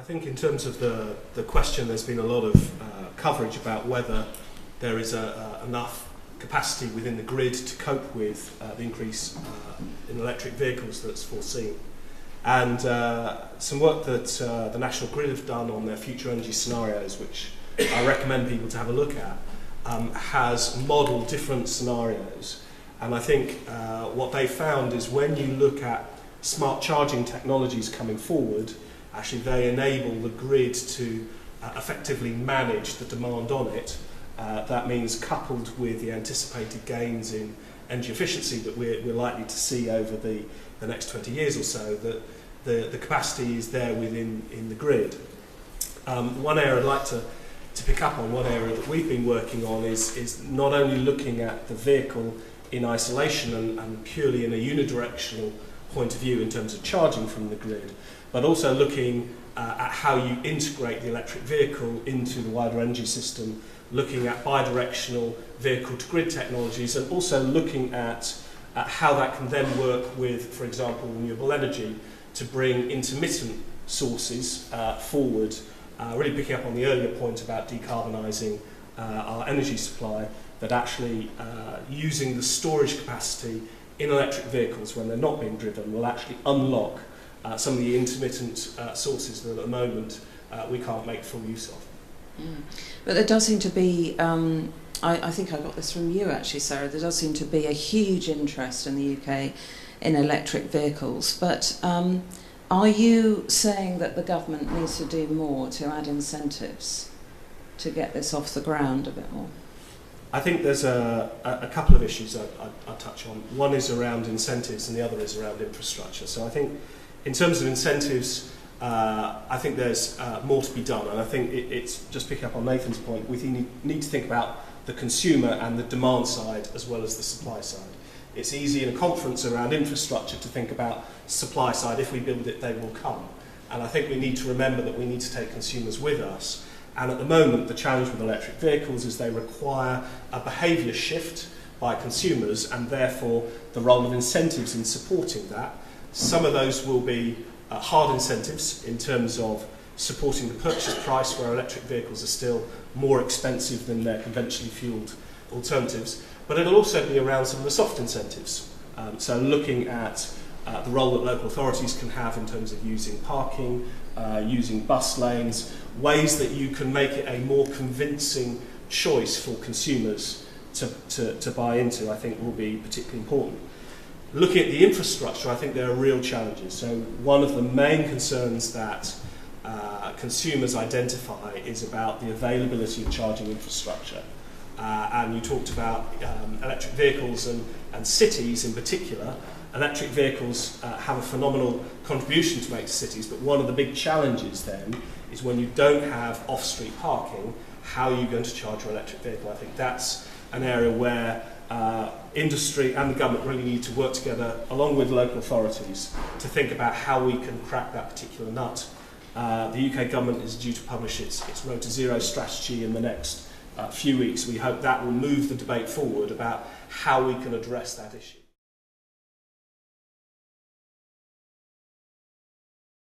I think in terms of the question, there's been a lot of coverage about whether there is enough capacity within the grid to cope with the increase in electric vehicles that's foreseen. And some work that the National Grid have done on their future energy scenarios, which I recommend people to have a look at, has modelled different scenarios. And I think what they found is when you look at smart charging technologies coming forward, actually they enable the grid to effectively manage the demand on it. That means coupled with the anticipated gains in energy efficiency that we're likely to see over the next 20 years or so, that the capacity is there in the grid. One area I'd like to pick up on, one area that we've been working on is not only looking at the vehicle in isolation and purely in a unidirectional point of view in terms of charging from the grid, but also looking at how you integrate the electric vehicle into the wider energy system, looking at bidirectional vehicle-to-grid technologies, and also looking at how that can then work with, for example, renewable energy to bring intermittent sources forward, really picking up on the earlier point about decarbonising our energy supply, that actually using the storage capacity in electric vehicles when they're not being driven will actually unlock some of the intermittent sources that at the moment we can't make full use of. But there does seem to be, I think I got this from you actually, Sarah, there does seem to be a huge interest in the UK in electric vehicles. But are you saying that the government needs to do more to add incentives to get this off the ground a bit more? I think there's a couple of issues I'd touch on. One is around incentives and the other is around infrastructure. So I think in terms of incentives, I think there's more to be done, and I think it's just picking up on Nathan's point. We need to think about the consumer and the demand side as well as the supply side. It's easy in a conference around infrastructure to think about supply side. If we build it, they will come. And I think we need to remember that we need to take consumers with us. And at the moment, the challenge with electric vehicles is they require a behaviour shift by consumers, and therefore the role of incentives in supporting that. Some of those will be hard incentives in terms of supporting the purchase price, where electric vehicles are still more expensive than their conventionally fuelled alternatives, but it'll also be around some of the soft incentives. So looking at the role that local authorities can have in terms of using parking, using bus lanes, ways that you can make it a more convincing choice for consumers to buy into, I think will be particularly important. Looking at the infrastructure, I think there are real challenges. So one of the main concerns that consumers identify is about the availability of charging infrastructure. And you talked about electric vehicles and cities in particular. Electric vehicles have a phenomenal contribution to make to cities, but one of the big challenges then is when you don't have off-street parking, how are you going to charge your electric vehicle? I think that's an area where industry and the government really need to work together along with local authorities to think about how we can crack that particular nut. The UK government is due to publish its Road to Zero strategy in the next few weeks. We hope that will move the debate forward about how we can address that issue.